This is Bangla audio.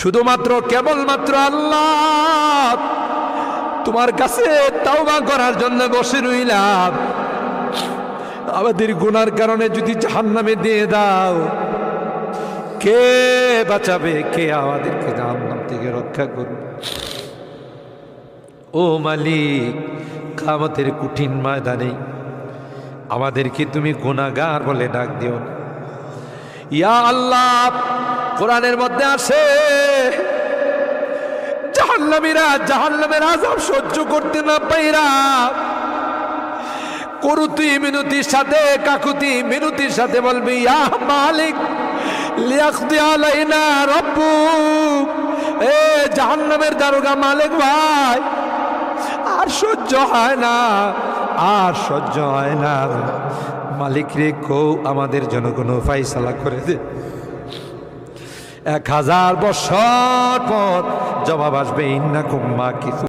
শুধুমাত্র কেবলমাত্র আল্লাহ তোমার কাছে তাওবা করার জন্য বসে রইলাম। আমাদের গুনার কারণে যদি জাহান্নামে দিয়ে দাও, কে বাঁচাবে? কে আমাদেরকে জাহান্নাম থেকে রক্ষা করবে? ও মালিক, কিয়ামতের কঠিন ময়দানে আমাদেরকে তুমি গুনাহগার বলে ডাক দিও না। ইয়া আল্লাহ, কোরআনের মধ্যে আছে জাহান্নামীরা জাহান্নামের আযাব সহ্য করতে না পাইরা করুতি মিনতির সাথে, কাকুতি মিনতির সাথে বলবে, ইয়া মালিক লিয়াকদি আলাইনা রাব্বুক। এ জাহান্নামের দারোগা মালিক ভাই, আর সহ্য হয় না, আর সহ্য হয় না। মালিক রে, কও আমাদের জন্য কোনো ফায়সালা করে দে। 1000 বছর পর জবাব আসবে, ইন্নাকুম মাকিসুন।